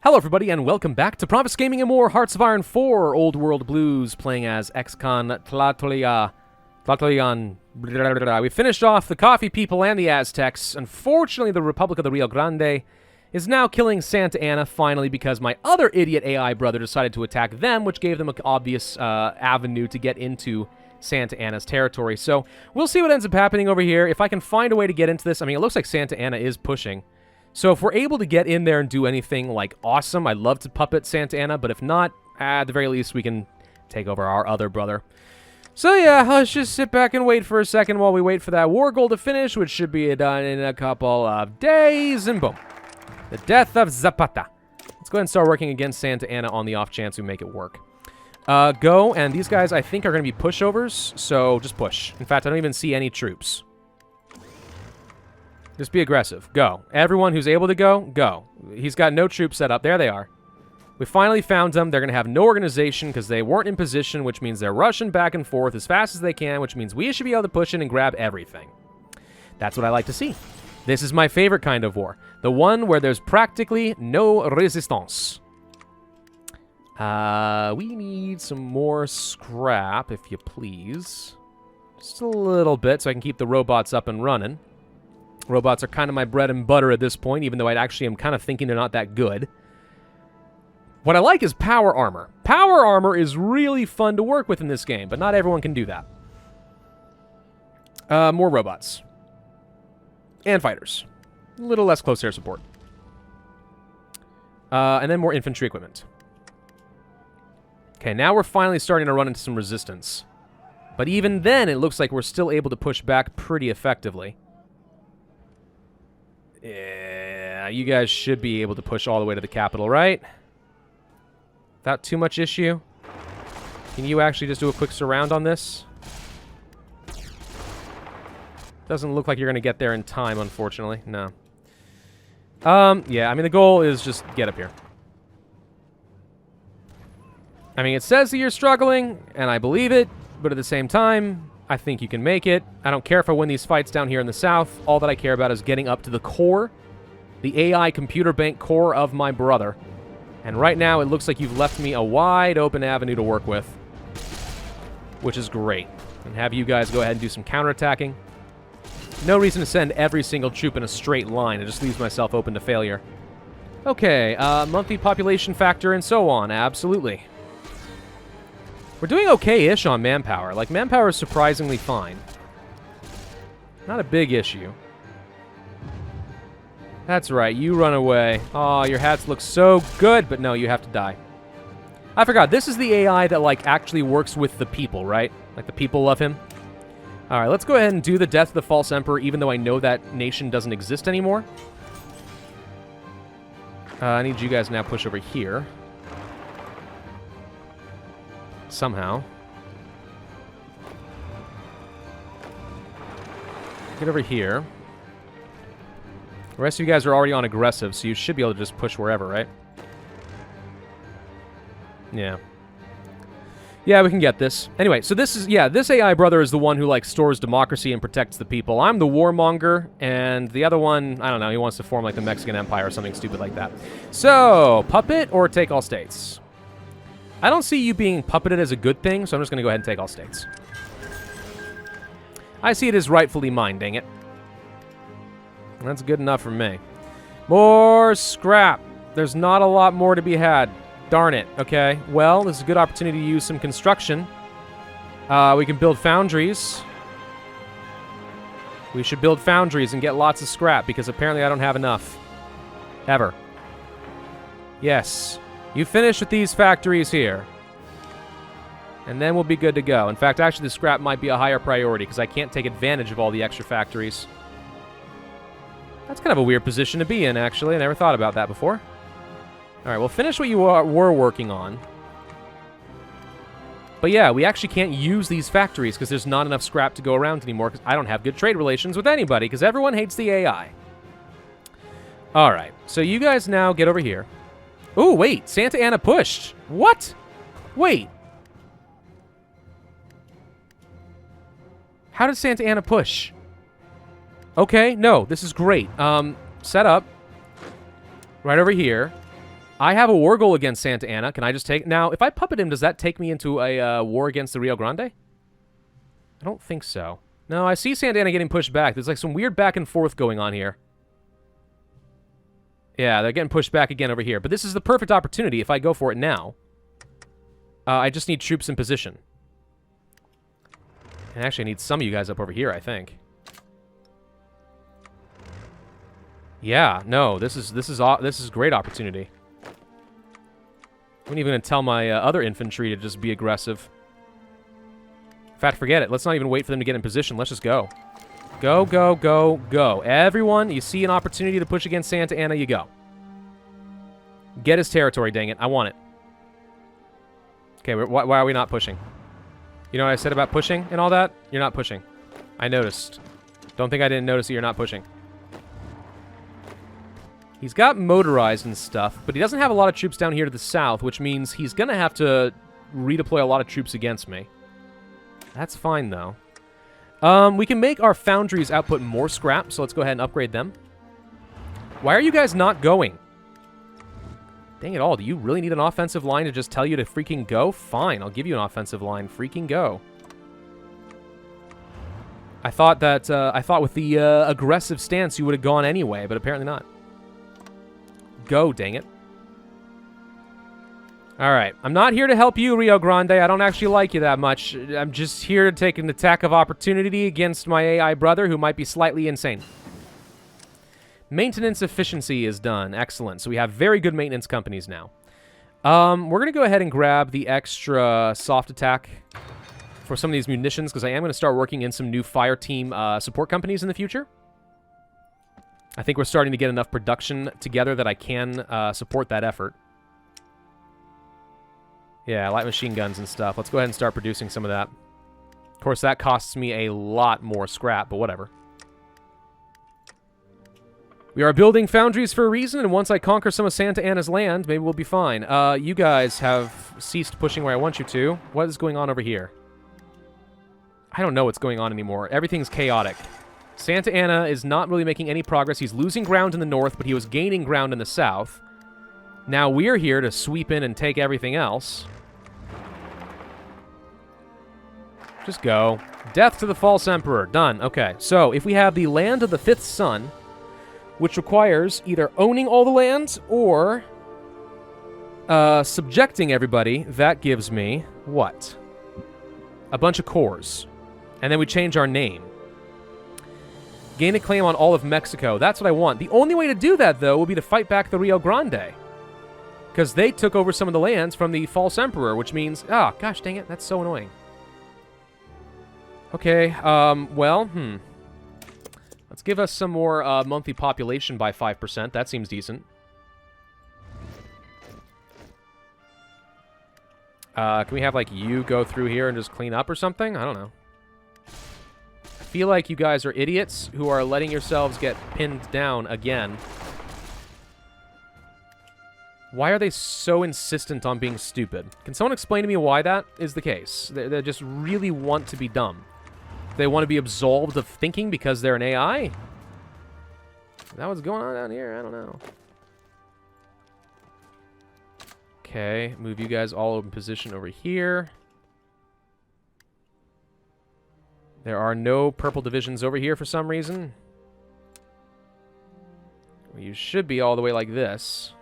Hello everybody and welcome back to Pravus Gaming and more Hearts of Iron 4 Old World Blues, playing as ex-con Tlalocan. We finished off the Coffee People and the Aztecs. Unfortunately, the Republic of the Rio Grande is now killing Santa Ana finally because my other idiot AI brother decided to attack them, which gave them an obvious avenue to get into Santa Ana's territory. So we'll see what ends up happening over here. If I can find a way to get into this, I mean, it looks like Santa Ana is pushing. So if we're able to get in there and do anything, like, awesome, I'd love to puppet Santa Ana, but if not, at the very least, we can take over our other brother. So yeah, let's just sit back and wait for a second while we wait for that war goal to finish, which should be done in a couple of days, and boom. The death of Zapata. Let's go ahead and start working against Santa Ana on the off chance we make it work. Go, and these guys, I think, are going to be pushovers, so just push. In fact, I don't even see any troops. Just be aggressive. Go. Everyone who's able to go, go. He's got no troops set up. There they are. We finally found them. They're going to have no organization because they weren't in position, which means they're rushing back and forth as fast as they can, which means we should be able to push in and grab everything. That's what I like to see. This is my favorite kind of war. The one where there's practically no resistance. We need some more scrap, if you please. Just a little bit so I can keep the robots up and running. Robots are kind of my bread and butter at this point, even though I actually am kind of thinking they're not that good. What I like is power armor. Power armor is really fun to work with in this game, but not everyone can do that. More robots. And fighters. A little less close air support. And then more infantry equipment. Okay, now we're finally starting to run into some resistance. But even then, it looks like we're still able to push back pretty effectively. Yeah, you guys should be able to push all the way to the capital, right? Without too much issue. Can you actually just do a quick surround on this? Doesn't look like you're going to get there in time, unfortunately. No. Yeah, I mean, the goal is just get up here. I mean, it says that you're struggling, and I believe it, but at the same time, I think you can make it. I don't care if I win these fights down here in the south. All that I care about is getting up to the core, the AI computer bank core of my brother. And right now, it looks like you've left me a wide open avenue to work with, which is great. And have you guys go ahead and do some counterattacking. No reason to send every single troop in a straight line. It just leaves myself open to failure. Okay, monthly population factor and so on. Absolutely. We're doing okay-ish on manpower. Like, manpower is surprisingly fine. Not a big issue. That's right, you run away. Oh, your hats look so good, but no, you have to die. I forgot, this is the AI that, like, actually works with the people, right? Like, the people love him. Alright, let's go ahead and do the Death of the False Emperor, even though I know that nation doesn't exist anymore. I need you guys to now push over here. Somehow. Get over here. The rest of you guys are already on aggressive, so you should be able to just push wherever, right? Yeah. Yeah, we can get this. Anyway, so this is, yeah, this AI brother is the one who, like, stores democracy and protects the people. I'm the warmonger, and the other one, I don't know, he wants to form, like, the Mexican Empire or something stupid like that. So, puppet or take all states? I don't see you being puppeted as a good thing, so I'm just going to go ahead and take all states. I see it as rightfully mine, dang it. That's good enough for me. More scrap. There's not a lot more to be had. Darn it. Okay, well, this is a good opportunity to use some construction. We can build foundries. We should build foundries and get lots of scrap, because apparently I don't have enough. Ever. Yes. You finish with these factories here. And then we'll be good to go. In fact, actually, the scrap might be a higher priority because I can't take advantage of all the extra factories. That's kind of a weird position to be in, actually. I never thought about that before. All right, well, finish what you were working on. But yeah, we actually can't use these factories because there's not enough scrap to go around anymore because I don't have good trade relations with anybody because everyone hates the AI. All right, so you guys now get over here. Oh, wait, Santa Ana pushed. What? Wait. How did Santa Ana push? Okay, no, this is great. Set up right over here. I have a war goal against Santa Ana. Can I just take... Now, if I puppet him, does that take me into a war against the Rio Grande? I don't think so. No, I see Santa Ana getting pushed back. There's like some weird back and forth going on here. Yeah, they're getting pushed back again over here. But this is the perfect opportunity if I go for it now. I just need troops in position. And actually, I need some of you guys up over here, I think. Yeah, no, this is great opportunity. I'm even going to tell my other infantry to just be aggressive. In fact, forget it. Let's not even wait for them to get in position. Let's just go. Go, go, go, go. Everyone, you see an opportunity to push against Santa Ana, you go. Get his territory, dang it. I want it. Okay, why are we not pushing? You know what I said about pushing and all that? You're not pushing. I noticed. Don't think I didn't notice that you're not pushing. He's got motorized and stuff, but he doesn't have a lot of troops down here to the south, which means he's going to have to redeploy a lot of troops against me. That's fine, though. We can make our foundries output more scrap, so let's go ahead and upgrade them. Why are you guys not going? Dang it all, do you really need an offensive line to just tell you to freaking go? Fine, I'll give you an offensive line. Freaking go. I thought with the aggressive stance you would have gone anyway, but apparently not. Go, dang it. Alright, I'm not here to help you, Rio Grande. I don't actually like you that much. I'm just here to take an attack of opportunity against my AI brother, who might be slightly insane. Maintenance efficiency is done. Excellent. So we have very good maintenance companies now. We're going to go ahead and grab the extra soft attack for some of these munitions, because I am going to start working in some new fire team support companies in the future. I think we're starting to get enough production together that I can support that effort. Yeah, light machine guns and stuff. Let's go ahead and start producing some of that. Of course, that costs me a lot more scrap, but whatever. We are building foundries for a reason, and once I conquer some of Santa Ana's land, maybe we'll be fine. You guys have ceased pushing where I want you to. What is going on over here? I don't know what's going on anymore. Everything's chaotic. Santa Ana is not really making any progress. He's losing ground in the north, but he was gaining ground in the south. Now we're here to sweep in and take everything else. Just go. Death to the false emperor. Done. Okay, so if we have the land of the fifth son, which requires either owning all the lands or subjecting everybody, that gives me what? A bunch of cores. And then we change our name. Gain a claim on all of Mexico. That's what I want. The only way to do that, though, will be to fight back the Rio Grande. Because they took over some of the lands from the false emperor, which means... Ah, gosh dang it, that's so annoying. Okay, well, let's give us some more monthly population by 5%. That seems decent. Can we have, like, you go through here and just clean up or something? I don't know. I feel like you guys are idiots who are letting yourselves get pinned down again. Why are they so insistent on being stupid? Can someone explain to me why that is the case? They just really want to be dumb. They want to be absolved of thinking because they're an AI? Is that what's going on down here? I don't know. Okay, move you guys all in position over here. There are no purple divisions over here for some reason. Well, you should be all the way like this.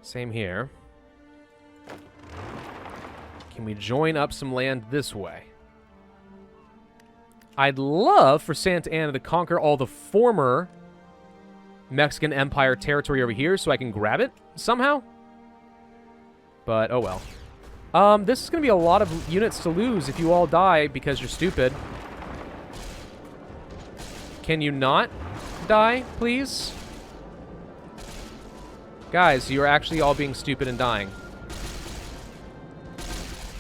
Same here. Can we join up some land this way? I'd love for Santa Ana to conquer all the former Mexican Empire territory over here so I can grab it somehow. But, oh well. This is going to be a lot of units to lose if you all die because you're stupid. Can you not die, please? Guys, you're actually all being stupid and dying.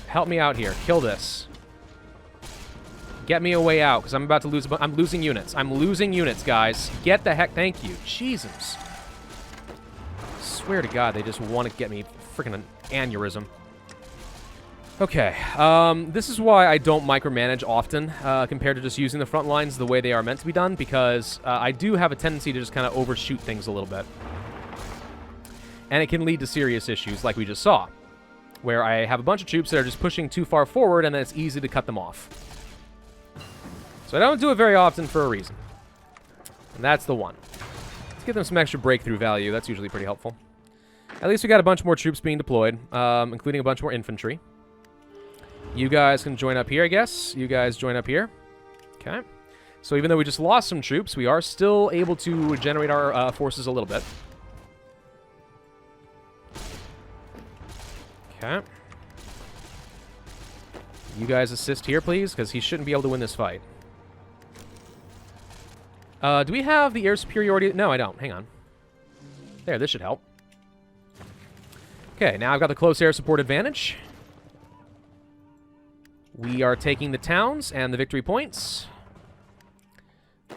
Help me out here. Kill this. Get me a way out, because I'm about to lose... I'm losing units. I'm losing units, guys. Get the heck... Thank you. Jesus. Swear to God, they just want to get me freaking an aneurysm. Okay. This is why I don't micromanage often, compared to just using the front lines the way they are meant to be done, because I do have a tendency to just kind of overshoot things a little bit. And it can lead to serious issues like we just saw, where I have a bunch of troops that are just pushing too far forward, and then it's easy to cut them off. So I don't do it very often for a reason. And that's the one. Let's give them some extra breakthrough value. That's usually pretty helpful. At least we got a bunch more troops being deployed, including a bunch more infantry. You guys can join up here, I guess. You guys join up here. Okay. So even though we just lost some troops, we are still able to regenerate our forces a little bit. Okay. You guys assist here, please, because he shouldn't be able to win this fight. Do we have the air superiority? No, I don't. Hang on. There, this should help. Okay, now I've got the close air support advantage. We are taking the towns and the victory points.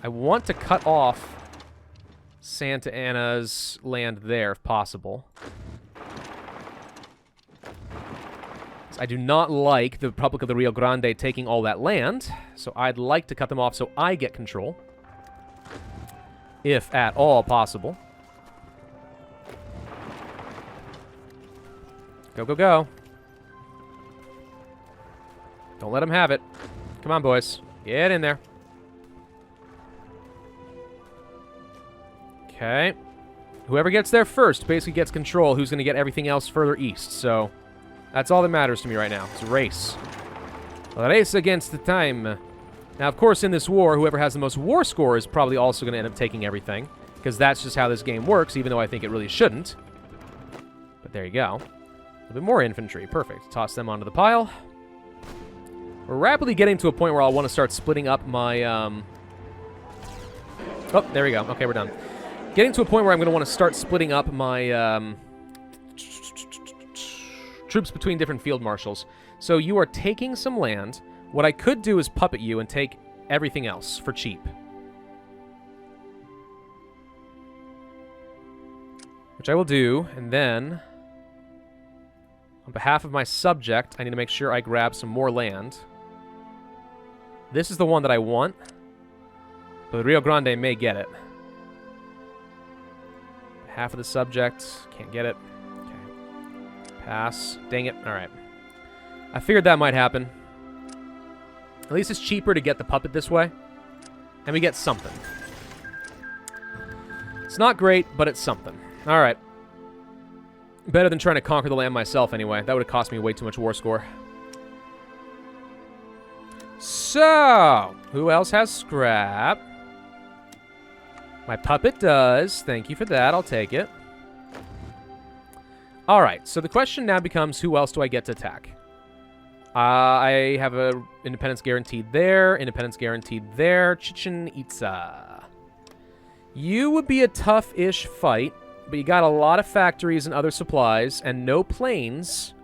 I want to cut off Santa Anna's land there, if possible. I do not like the Republic of the Rio Grande taking all that land, so I'd like to cut them off so I get control. If at all possible. Go, go, go. Don't let them have it. Come on, boys. Get in there. Okay. Whoever gets there first basically gets control. Who's going to get everything else further east, so that's all that matters to me right now. It's a race. A race against the time. Now, of course, in this war, whoever has the most war score is probably also going to end up taking everything, because that's just how this game works, even though I think it really shouldn't. But there you go. A little bit more infantry. Perfect. Toss them onto the pile. We're rapidly getting to a point where I'll want to start splitting up my... Oh, there we go. Okay, we're done. Getting to a point where I'm going to want to start splitting up my troops between different field marshals. So you are taking some land. What I could do is puppet you and take everything else for cheap. Which I will do, and then... on behalf of my subject, I need to make sure I grab some more land. This is the one that I want, but Rio Grande may get it. Half of the subject, can't get it. Okay. Pass. Dang it. Alright. I figured that might happen. At least it's cheaper to get the puppet this way. And we get something. It's not great, but it's something. Alright. Better than trying to conquer the land myself anyway. That would have cost me way too much war score. So, who else has scrap? My puppet does. Thank you for that. I'll take it. Alright, so the question now becomes, who else do I get to attack? I have a independence guaranteed there, independence guaranteed there, Chichen Itza. You would be a tough-ish fight, but you got a lot of factories and other supplies, and no planes,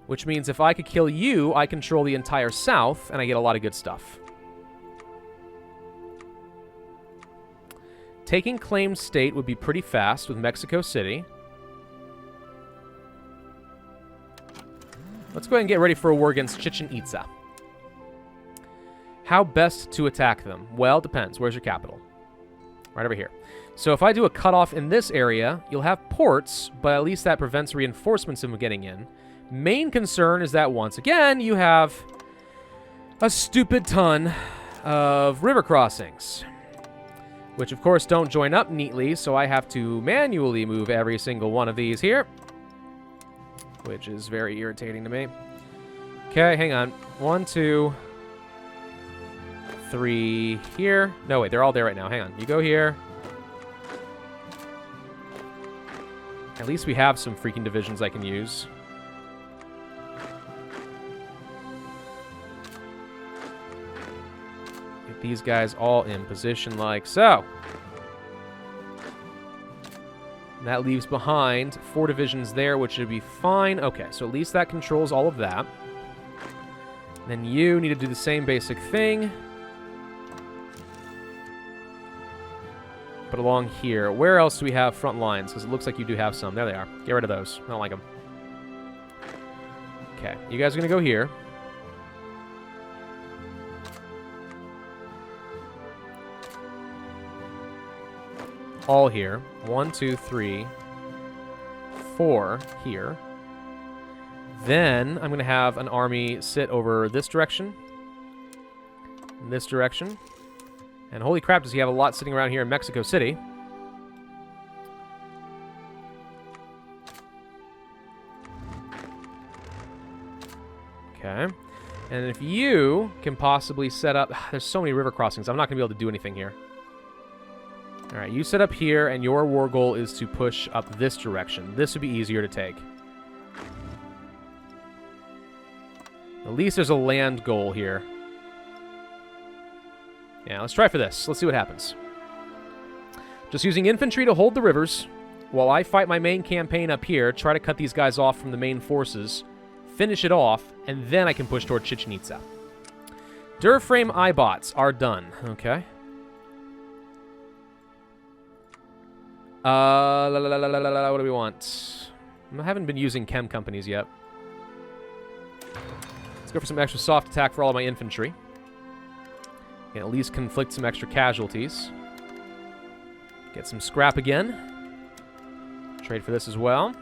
which means if I could kill you, I control the entire south, and I get a lot of good stuff. Taking claimed state would be pretty fast with Mexico City. Let's go ahead and get ready for a war against Chichen Itza. How best to attack them? Well, it depends. Where's your capital? Right over here. So if I do a cutoff in this area, you'll have ports, but at least that prevents reinforcements from getting in. Main concern is that once again, you have a stupid ton of river crossings, which of course don't join up neatly, so I have to manually move every single one of these here, which is very irritating to me. Okay, hang on. 1, 2, 3 here. No, wait, they're all there right now. Hang on. You go here. At least we have some freaking divisions I can use. Get these guys all in position like so. And that leaves behind 4 divisions there, which should be fine. Okay, so at least that controls all of that. Then you need to do the same basic thing. But along here, where else do we have front lines? Because it looks like you do have some. There they are. Get rid of those. I don't like them. Okay, you guys are going to go here. All here. 1, 2, 3, 4 here. Then I'm going to have an army sit over this direction. This direction. And holy crap, does he have a lot sitting around here in Mexico City. Okay. And if you can possibly set up... There's so many river crossings. I'm not going to be able to do anything here. Alright, you set up here, and your war goal is to push up this direction. This would be easier to take. At least there's a land goal here. Yeah, let's try for this. Let's see what happens. Just using infantry to hold the rivers, while I fight my main campaign up here, try to cut these guys off from the main forces, finish it off, and then I can push toward Chichen Itza. Durframe iBots are done. Okay. What do we want? I haven't been using chem companies yet. Let's go for some extra soft attack for all of my infantry. Can at least conflict some extra casualties. Get some scrap again. Trade for this as well.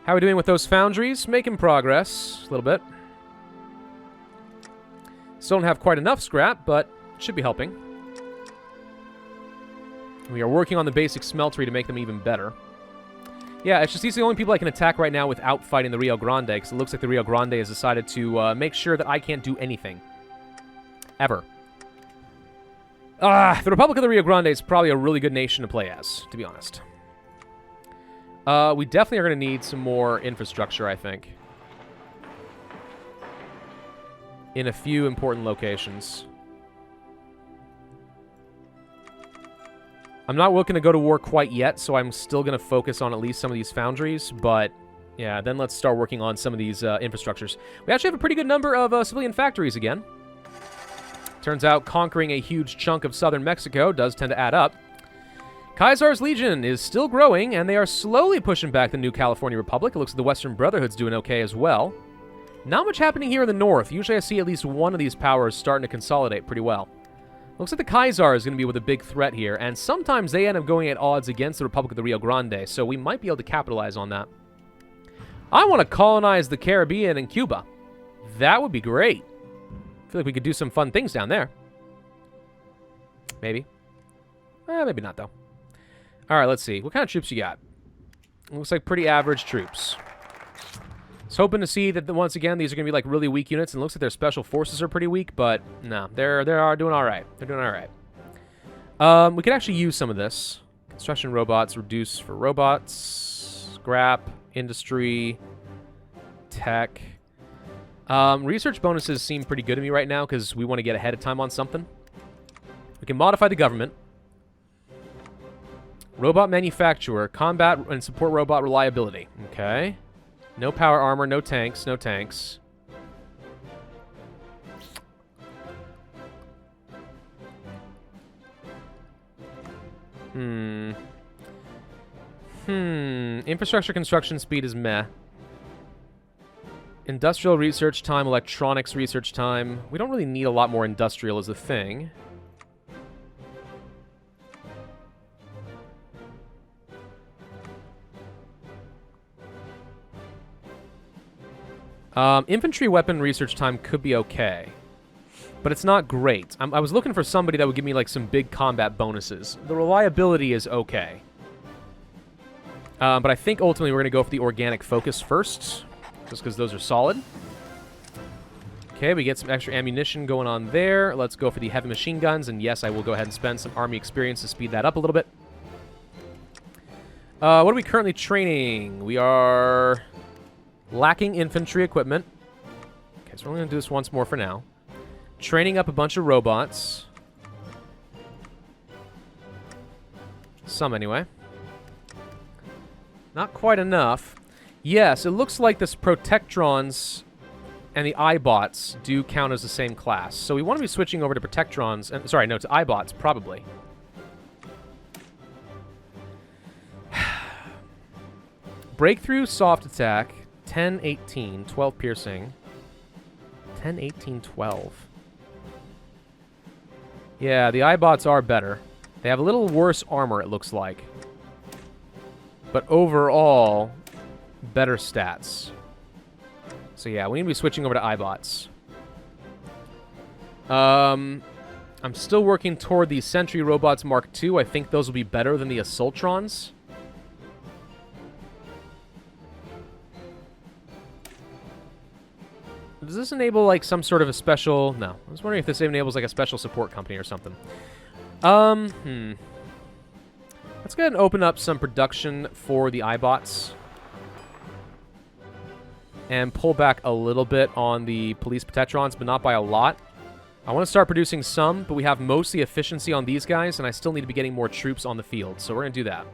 How are we doing with those foundries? Making progress a little bit. Still don't have quite enough scrap, but should be helping. We are working on the basic smeltery to make them even better. Yeah, it's just these are the only people I can attack right now without fighting the Rio Grande, because it looks like the Rio Grande has decided to make sure that I can't do anything. Ever. The Republic of the Rio Grande is probably a really good nation to play as, to be honest. We definitely are going to need some more infrastructure, I think. In a few important locations. I'm not looking to go to war quite yet, so I'm still going to focus on at least some of these foundries, but yeah, then let's start working on some of these infrastructures. We actually have a pretty good number of civilian factories again. Turns out conquering a huge chunk of southern Mexico does tend to add up. Caesar's Legion is still growing, and they are slowly pushing back the new California Republic. It looks like the Western Brotherhood's doing okay as well. Not much happening here in the north. Usually I see at least one of these powers starting to consolidate pretty well. Looks like the Kaiser is going to be with a big threat here, and sometimes they end up going at odds against the Republic of the Rio Grande, so we might be able to capitalize on that. I want to colonize the Caribbean and Cuba. That would be great. I feel like we could do some fun things down there. Maybe. Maybe not, though. All right, let's see. What kind of troops you got? Looks like pretty average troops. I was hoping to see that, once again, these are going to be like really weak units, and it looks like their special forces are pretty weak, but no, they are doing all right. They're doing all right. We could actually use some of this. Construction robots, reduce for robots, scrap, industry, tech. Research bonuses seem pretty good to me right now because we want to get ahead of time on something. We can modify the government. Robot manufacturer, combat and support robot reliability. Okay. No power armor, no tanks, no tanks. Infrastructure construction speed is meh. Industrial research time, electronics research time. We don't really need a lot more industrial as a thing. Infantry weapon research time could be okay. But it's not great. I was looking for somebody that would give me like some big combat bonuses. The reliability is okay. But I think ultimately we're going to go for the organic focus first. Just because those are solid. Okay, we get some extra ammunition going on there. Let's go for the heavy machine guns. And yes, I will go ahead and spend some army experience to speed that up a little bit. What are we currently training? We are lacking infantry equipment. Okay, so we're going to do this once more for now. Training up a bunch of robots. Some anyway. Not quite enough. Yes, it looks like this Protectrons and the iBots do count as the same class. So we want to be switching over to Protectrons. And, sorry, no, to iBots, probably. Breakthrough, soft attack, 10, 18, 12 piercing. 10, 18, 12. Yeah, the iBots are better. They have a little worse armor, it looks like. But overall, better stats. So yeah, we need to be switching over to iBots. I'm still working toward the Sentry Robots Mark II. I think those will be better than the Assaultrons. Does this enable, like, some sort of a special... No. I was wondering if this enables, like, a special support company or something. Let's go ahead and open up some production for the iBots. And pull back a little bit on the Police Petetrons, but not by a lot. I want to start producing some, but we have mostly efficiency on these guys, and I still need to be getting more troops on the field, so we're going to do that.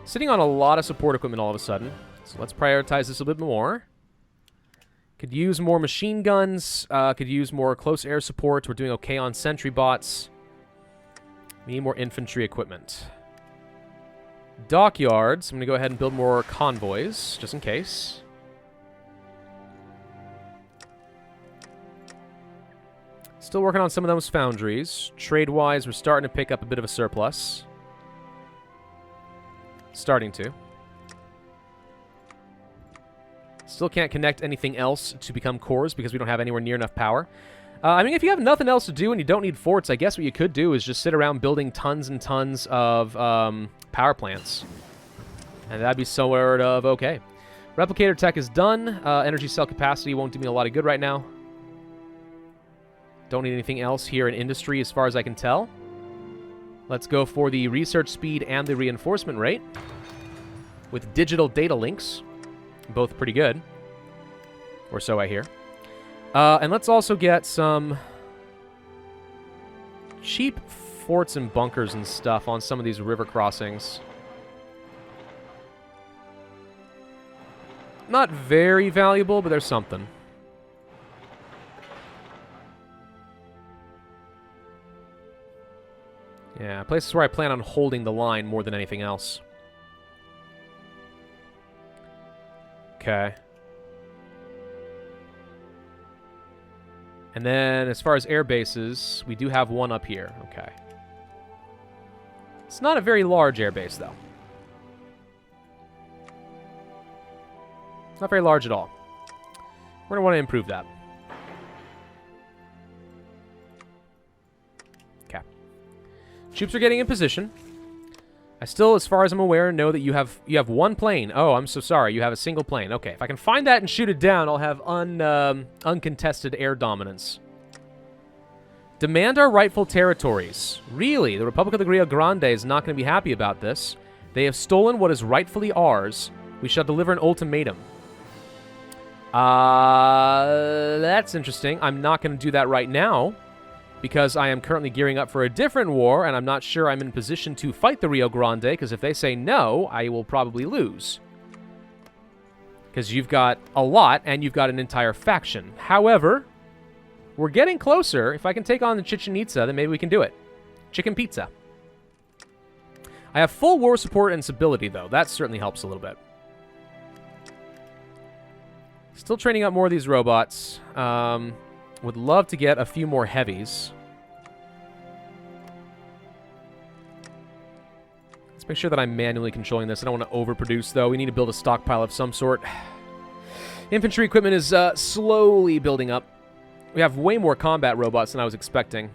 Sitting on a lot of support equipment all of a sudden, so let's prioritize this a bit more. Could use more machine guns, could use more close air support. We're doing okay on sentry bots. We need more infantry equipment. Dockyards, I'm going to go ahead and build more convoys, just in case. Still working on some of those foundries. Trade-wise, we're starting to pick up a bit of a surplus. Starting to. Still can't connect anything else to become cores because we don't have anywhere near enough power. I mean, if you have nothing else to do and you don't need forts, I guess what you could do is just sit around building tons and tons of power plants. And that'd be sort of okay. Replicator tech is done. Energy cell capacity won't do me a lot of good right now. Don't need anything else here in industry as far as I can tell. Let's go for the research speed and the reinforcement rate. With digital data links. Both pretty good. Or so I hear. And let's also get some cheap forts and bunkers and stuff on some of these river crossings. Not very valuable, but there's something. Yeah, places where I plan on holding the line more than anything else. Okay. And then, as far as air bases, we do have one up here. Okay. It's not a very large air base, though. Not very large at all. We're going to want to improve that. Okay. Troops are getting in position. I still, as far as I'm aware, know that you have one plane. Oh, I'm so sorry. You have a single plane. Okay, if I can find that and shoot it down, I'll have uncontested air dominance. Demand our rightful territories. Really? The Republic of the Rio Grande is not going to be happy about this. They have stolen what is rightfully ours. We shall deliver an ultimatum. That's interesting. I'm not going to do that right now, because I am currently gearing up for a different war, and I'm not sure I'm in position to fight the Rio Grande, because if they say no, I will probably lose. Because you've got a lot, and you've got an entire faction. However, we're getting closer. If I can take on the Chichen Itza, then maybe we can do it. Chicken pizza. I have full war support and stability, though. That certainly helps a little bit. Still training up more of these robots. Would love to get a few more heavies. Let's make sure that I'm manually controlling this. I don't want to overproduce, though. We need to build a stockpile of some sort. Infantry equipment is slowly building up. We have way more combat robots than I was expecting.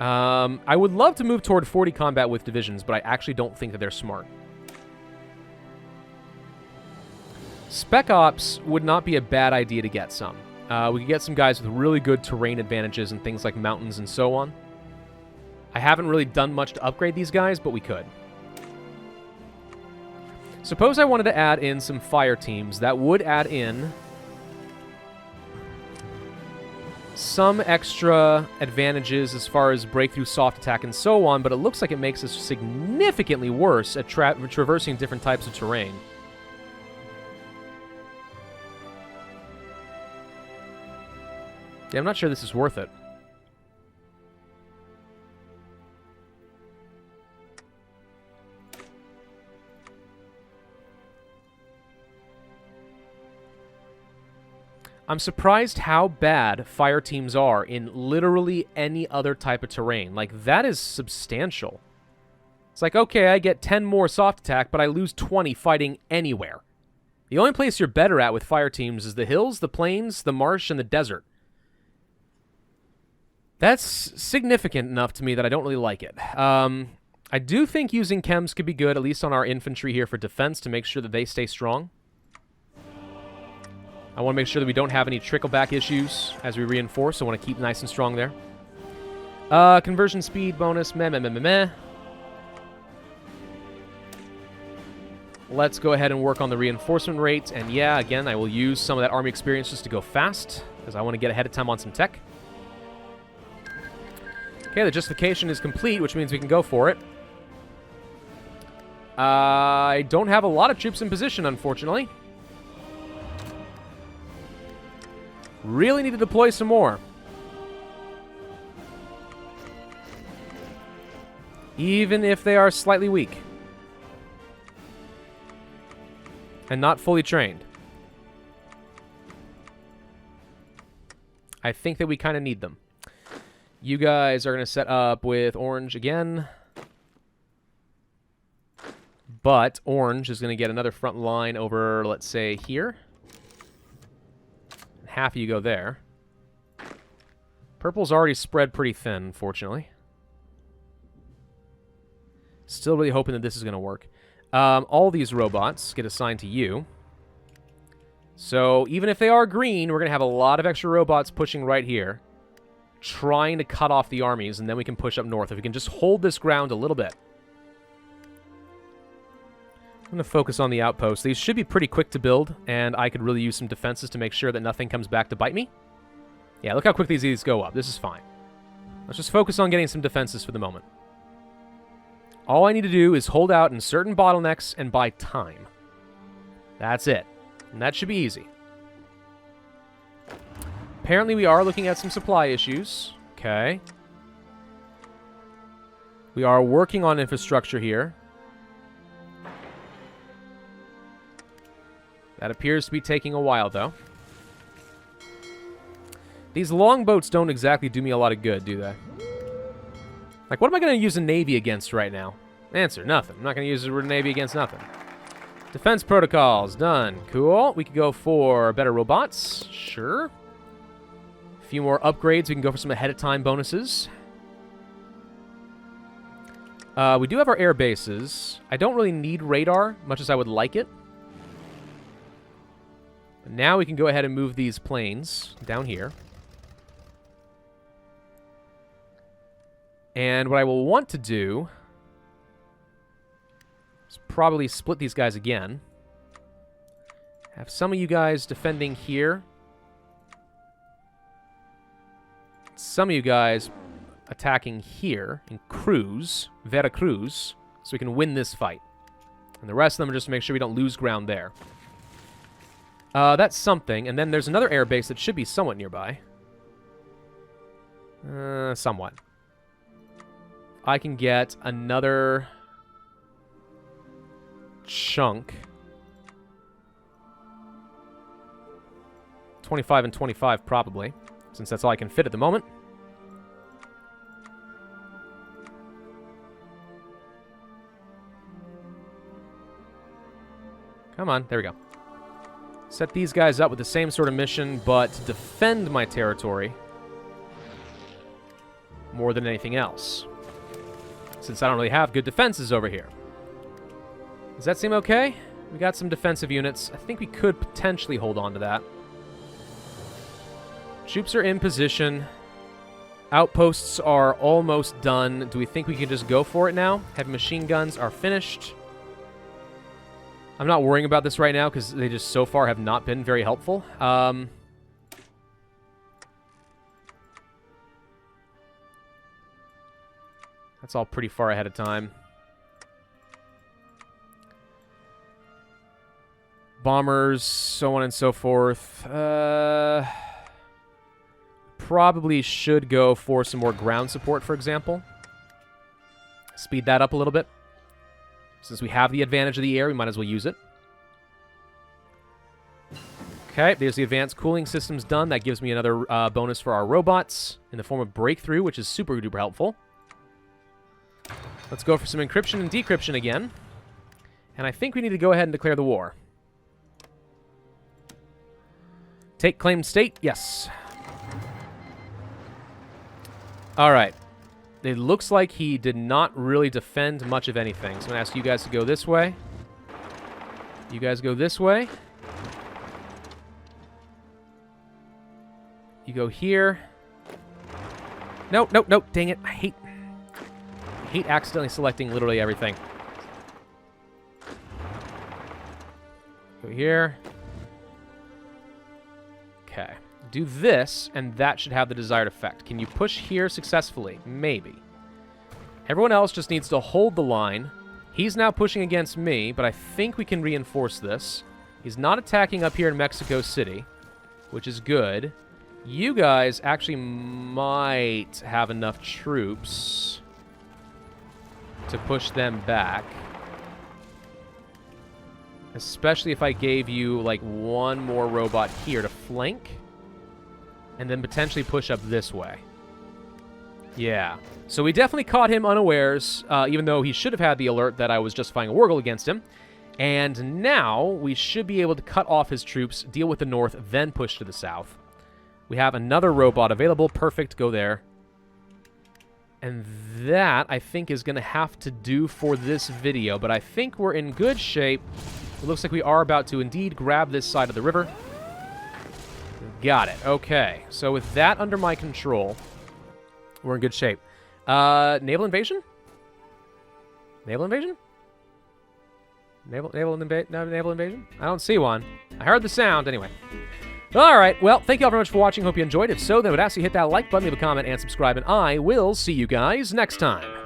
I would love to move toward 40 combat with divisions, but I actually don't think that they're smart. Spec Ops would not be a bad idea to get some. We could get some guys with really good terrain advantages and things like mountains and so on. I haven't really done much to upgrade these guys, but we could. Suppose I wanted to add in some fire teams. That would add in some extra advantages as far as breakthrough, soft attack, and so on, but it looks like it makes us significantly worse at traversing different types of terrain. Yeah, I'm not sure this is worth it. I'm surprised how bad fire teams are in literally any other type of terrain. Like, that is substantial. It's like, okay, I get 10 more soft attack, but I lose 20 fighting anywhere. The only place you're better at with fire teams is the hills, the plains, the marsh, and the desert. That's significant enough to me that I don't really like it. I do think using chems could be good, at least on our infantry here for defense, to make sure that they stay strong. I want to make sure that we don't have any trickle-back issues as we reinforce. I want to keep nice and strong there. Conversion speed bonus, meh. Let's go ahead and work on the reinforcement rate. And yeah, again, I will use some of that army experience just to go fast, because I want to get ahead of time on some tech. Okay, the justification is complete, which means we can go for it. I don't have a lot of troops in position, unfortunately. Really need to deploy some more. Even if they are slightly weak. And not fully trained. I think that we kind of need them. You guys are going to set up with orange again. But orange is going to get another front line over, let's say, here. Half of you go there. Purple's already spread pretty thin, unfortunately. Still really hoping that this is going to work. All these robots get assigned to you. So even if they are green, we're going to have a lot of extra robots pushing right here, trying to cut off the armies, and then we can push up north. If we can just hold this ground a little bit. I'm going to focus on the outposts. These should be pretty quick to build, and I could really use some defenses to make sure that nothing comes back to bite me. Yeah, look how quickly these go up. This is fine. Let's just focus on getting some defenses for the moment. All I need to do is hold out in certain bottlenecks and buy time. That's it. And that should be easy. Apparently we are looking at some supply issues. Okay. We are working on infrastructure here. That appears to be taking a while, though. These longboats don't exactly do me a lot of good, do they? Like, what am I going to use a navy against right now? Answer, nothing. I'm not going to use a navy against nothing. Defense protocols, done. Cool. We could go for better robots. Sure. A few more upgrades. We can go for some ahead-of-time bonuses. We do have our air bases. I don't really need radar, much as I would like it. But now we can go ahead and move these planes down here. And what I will want to do is probably split these guys again. Have some of you guys defending here. Some of you guys attacking here in Cruz, Veracruz, so we can win this fight. And the rest of them are just to make sure we don't lose ground there. That's something. And then there's another air base that should be somewhat nearby. Somewhat. I can get another chunk. 25 and 25 probably, since that's all I can fit at the moment. Come on, there we go. Set these guys up with the same sort of mission, but to defend my territory more than anything else, since I don't really have good defenses over here. Does that seem okay? We got some defensive units. I think we could potentially hold on to that. Troops are in position. Outposts are almost done. Do we think we can just go for it now? Heavy machine guns are finished. I'm not worrying about this right now because they just so far have not been very helpful. That's all pretty far ahead of time. Bombers, so on and so forth. Probably should go for some more ground support, for example. Speed that up a little bit. Since we have the advantage of the air, we might as well use it. Okay, there's the advanced cooling systems done. That gives me another bonus for our robots in the form of breakthrough, which is super duper helpful. Let's go for some encryption and decryption again. And I think we need to go ahead and declare the war. Take claimed state? Yes. Alright. It looks like he did not really defend much of anything. So I'm going to ask you guys to go this way. You guys go this way. You go here. No, no, no. Dang it. I hate accidentally selecting literally everything. Go here. Okay. Do this, and that should have the desired effect. Can you push here successfully? Maybe. Everyone else just needs to hold the line. He's now pushing against me, but I think we can reinforce this. He's not attacking up here in Mexico City, which is good. You guys actually might have enough troops to push them back. Especially if I gave you, like, one more robot here to flank. And then potentially push up this way. Yeah. So we definitely caught him unawares, even though he should have had the alert that I was justifying a wargle against him. And now we should be able to cut off his troops, deal with the north, then push to the south. We have another robot available. Perfect. Go there. And that, I think, is going to have to do for this video. But I think we're in good shape. It looks like we are about to indeed grab this side of the river. Got it. Okay. So with that under my control, we're in good shape. Naval invasion? Naval invasion? Naval invasion? I don't see one. I heard the sound anyway. All right. Well, thank you all very much for watching. Hope you enjoyed. If so, then I would ask you to hit that like button, leave a comment, and subscribe. And I will see you guys next time.